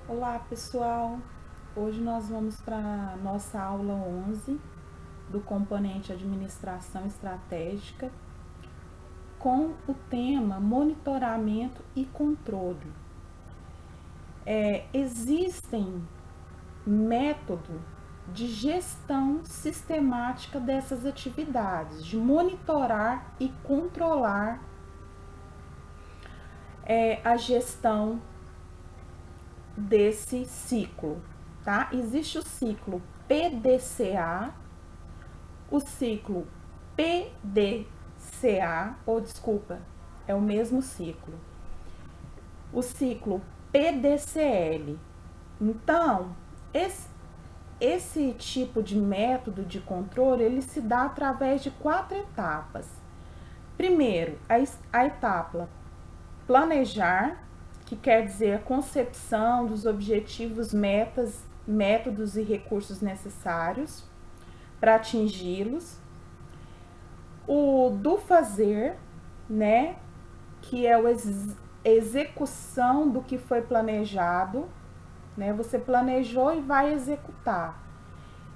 Olá pessoal, hoje nós vamos para a nossa aula 11 do componente Administração Estratégica com o tema Monitoramento e Controle. Existem métodos de gestão sistemática dessas atividades, de monitorar e controlar a gestão desse ciclo, tá? Existe o ciclo PDCA, o ciclo PDCA, é o mesmo ciclo. O ciclo PDCL. Então, esse tipo de método de controle, ele se dá através de 4 etapas. Primeiro, a etapa planejar, que quer dizer a concepção dos objetivos, metas, métodos e recursos necessários para atingi-los. O do fazer, né, que é a execução do que foi planejado, né? Você planejou e vai executar.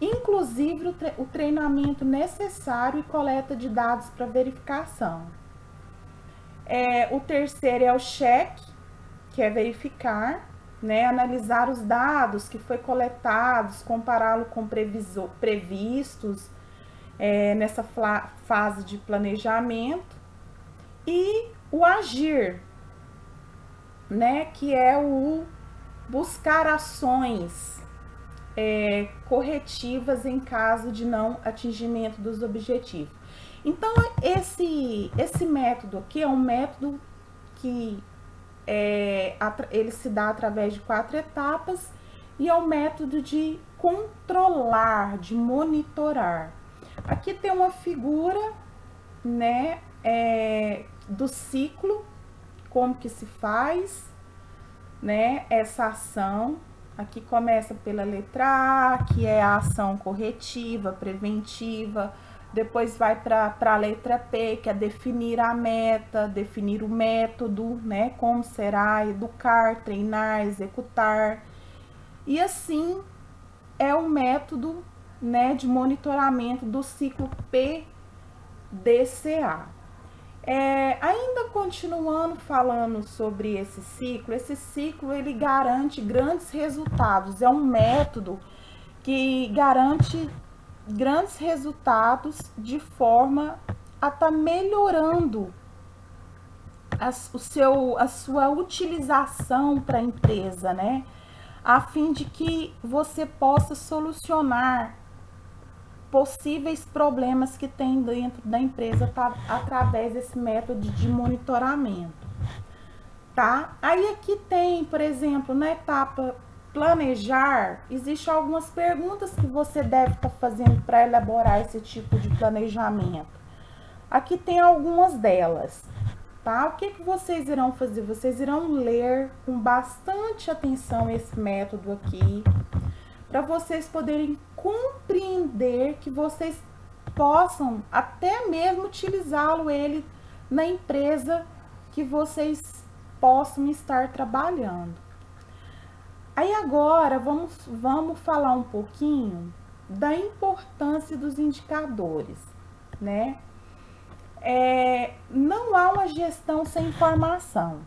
Inclusive o treinamento necessário e coleta de dados para verificação. O terceiro é o cheque, que é verificar, né, analisar os dados que foi coletados, compará-lo com previstos nessa fase de planejamento. E o agir, né, que é o buscar ações corretivas em caso de não atingimento dos objetivos. Então, esse método aqui é um método que ele se dá através de 4 etapas e é um método de controlar, de monitorar. Aqui tem uma figura, né, do ciclo, como que se faz, né, essa ação. Aqui começa pela letra A, que é a ação corretiva, preventiva. Depois vai para a letra P, que é definir a meta, definir o método, né? Como será, educar, treinar, executar. E assim é o método, né, de monitoramento do ciclo PDCA. Ainda continuando falando sobre esse ciclo ele garante grandes resultados. É um método que garante grandes resultados de forma a estar melhorando a sua utilização para a empresa, né? A fim de que você possa solucionar possíveis problemas que tem dentro da empresa através desse método de monitoramento, tá? Aí aqui tem, por exemplo, na etapa planejar, existem algumas perguntas que você deve estar fazendo para elaborar esse tipo de planejamento. Aqui tem algumas delas, tá? O que vocês irão fazer? Vocês irão ler com bastante atenção esse método aqui, para vocês poderem compreender que vocês possam até mesmo utilizá-lo ele na empresa que vocês possam estar trabalhando. Aí agora vamos falar um pouquinho da importância dos indicadores, né? Não há uma gestão sem informação.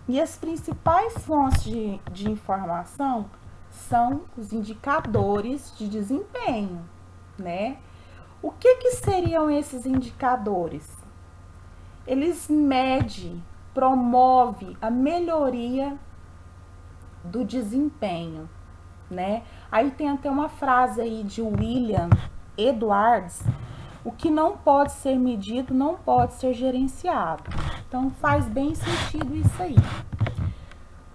E as principais fontes de informação são os indicadores de desempenho, né? O que seriam esses indicadores? Eles medem, promovem a melhoria do desempenho, né? Aí tem até uma frase aí de William Edwards: o que não pode ser medido não pode ser gerenciado. Então faz bem sentido isso aí.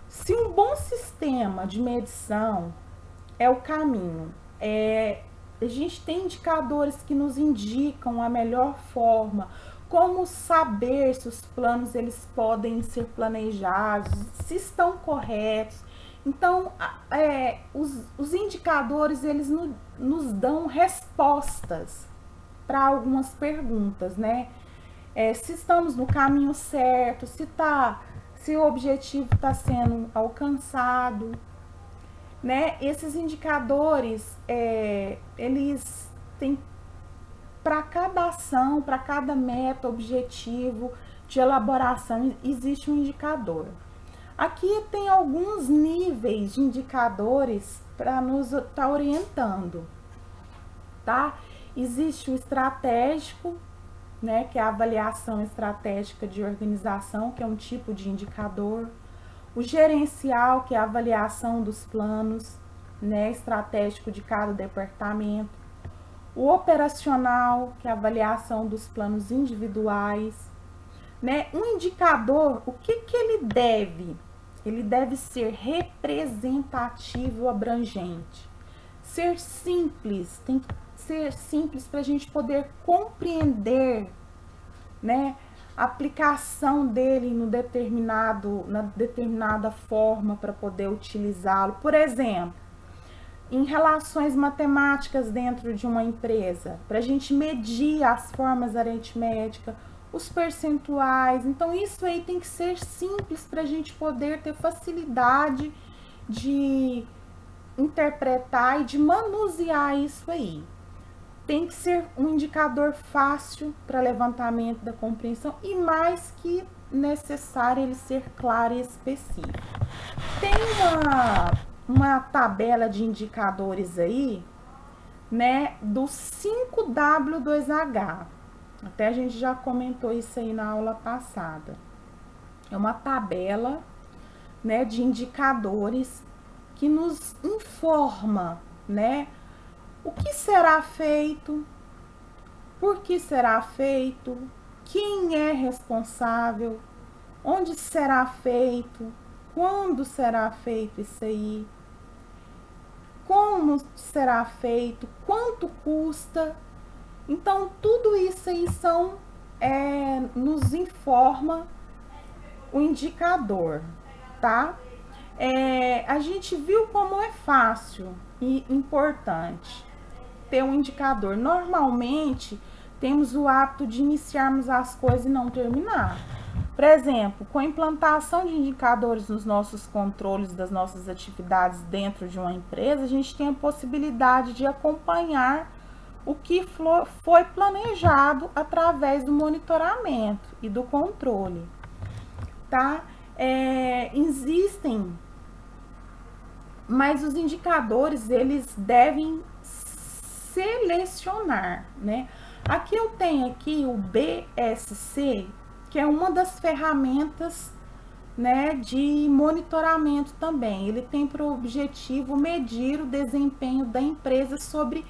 Se um bom sistema de medição é o caminho, a gente tem indicadores que nos indicam a melhor forma, como saber se os planos eles podem ser planejados, se estão corretos. Então, os indicadores eles nos dão respostas para algumas perguntas, né? Se estamos no caminho certo, se o objetivo está sendo alcançado, né? Esses indicadores, eles têm, para cada ação, para cada meta, objetivo de elaboração, existe um indicador. Aqui tem alguns níveis de indicadores para nos estar orientando, tá? Existe o estratégico, né, que é a avaliação estratégica de organização, que é um tipo de indicador. O gerencial, que é a avaliação dos planos, né, estratégico de cada departamento. O operacional, que é a avaliação dos planos individuais, né? Um indicador, o que ele deve? Ele deve ser representativo, abrangente. Ser simples, tem que ser simples para a gente poder compreender, né? A aplicação dele na determinada forma para poder utilizá-lo. Por exemplo, em relações matemáticas dentro de uma empresa, para a gente medir as formas aritméticas, os percentuais. Então, isso aí tem que ser simples para a gente poder ter facilidade de interpretar e de manusear isso aí. Tem que ser um indicador fácil para levantamento da compreensão e mais que necessário ele ser claro e específico. Tem uma tabela de indicadores aí, né, do 5W2H. Até a gente já comentou isso aí na aula passada. É uma tabela, né, de indicadores que nos informa, né, o que será feito, por que será feito, quem é responsável, onde será feito, quando será feito isso aí, como será feito, quanto custa. Então, tudo isso aí nos informa o indicador, tá? A gente viu como é fácil e importante ter um indicador. Normalmente, temos o hábito de iniciarmos as coisas e não terminar. Por exemplo, com a implantação de indicadores nos nossos controles das nossas atividades dentro de uma empresa, a gente tem a possibilidade de acompanhar o que foi planejado através do monitoramento e do controle, tá? Existem, mas os indicadores, eles devem selecionar, né? Aqui eu tenho aqui o BSC, que é uma das ferramentas, né, de monitoramento também. Ele tem por objetivo medir o desempenho da empresa sobre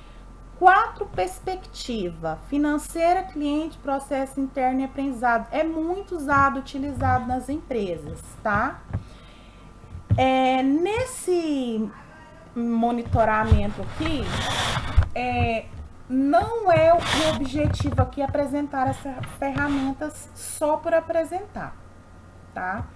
4 perspectivas: financeira, cliente, processo interno e aprendizado. É muito usado, utilizado nas empresas, tá? Nesse monitoramento aqui, não é o objetivo aqui apresentar essas ferramentas só por apresentar, tá?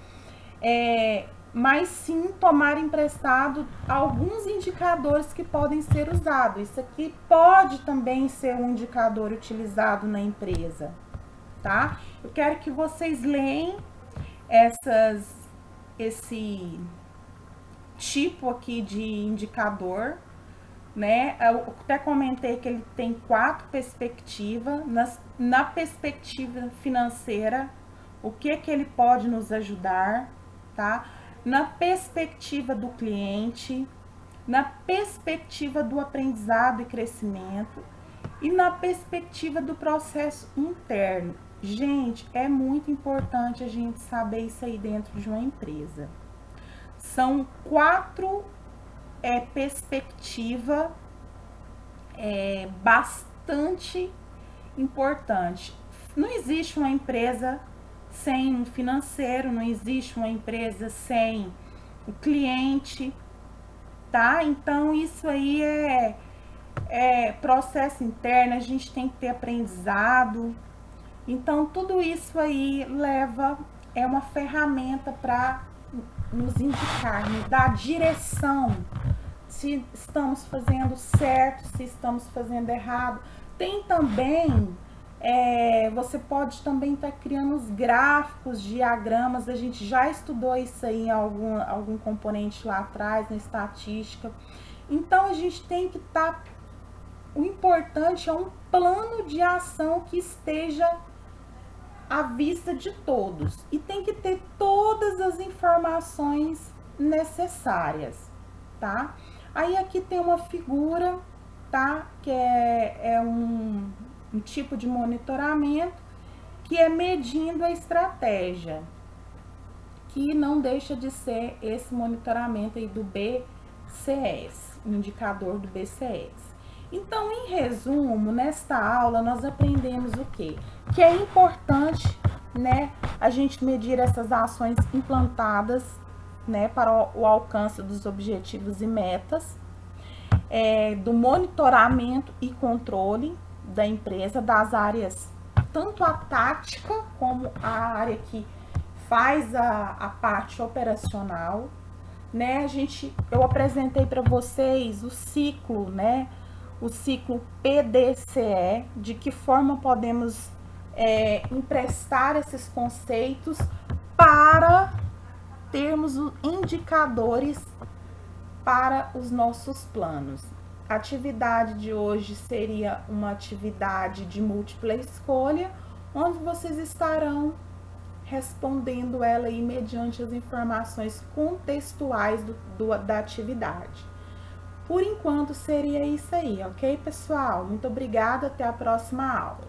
Mas sim tomar emprestado alguns indicadores que podem ser usados. Isso aqui pode também ser um indicador utilizado na empresa, tá? Eu quero que vocês leem esse tipo aqui de indicador, né? Eu até comentei que ele tem 4 perspectivas. Na perspectiva financeira, o que ele pode nos ajudar, tá? Na perspectiva do cliente, na perspectiva do aprendizado e crescimento e na perspectiva do processo interno. Gente, é muito importante a gente saber isso aí dentro de uma empresa. São 4 perspectivas bastante importantes. Não existe uma empresa sem um financeiro, não existe uma empresa sem o cliente, tá? Então, isso aí é processo interno, a gente tem que ter aprendizado. Então, tudo isso aí é uma ferramenta para nos indicar, nos dar direção, se estamos fazendo certo, se estamos fazendo errado. Tem também Você pode também estar criando os gráficos, diagramas, a gente já estudou isso aí em algum componente lá atrás, na estatística. Então, a gente tem que estar... O importante é um plano de ação que esteja à vista de todos. E tem que ter todas as informações necessárias, tá? Aí aqui tem uma figura, tá? Que é um tipo de monitoramento que é medindo a estratégia, que não deixa de ser esse monitoramento aí do BCS, o indicador do BCS. Então, em resumo, nesta aula nós aprendemos o quê? Que é importante, né, a gente medir essas ações implantadas, né, para o alcance dos objetivos e metas, do monitoramento e controle da empresa, das áreas, tanto a tática como a área que faz a parte operacional, né? Eu apresentei para vocês o ciclo, né? O ciclo PDCE, de que forma podemos emprestar esses conceitos para termos indicadores para os nossos planos. A atividade de hoje seria uma atividade de múltipla escolha, onde vocês estarão respondendo ela aí mediante as informações contextuais da atividade. Por enquanto seria isso aí, ok, pessoal? Muito obrigada, até a próxima aula.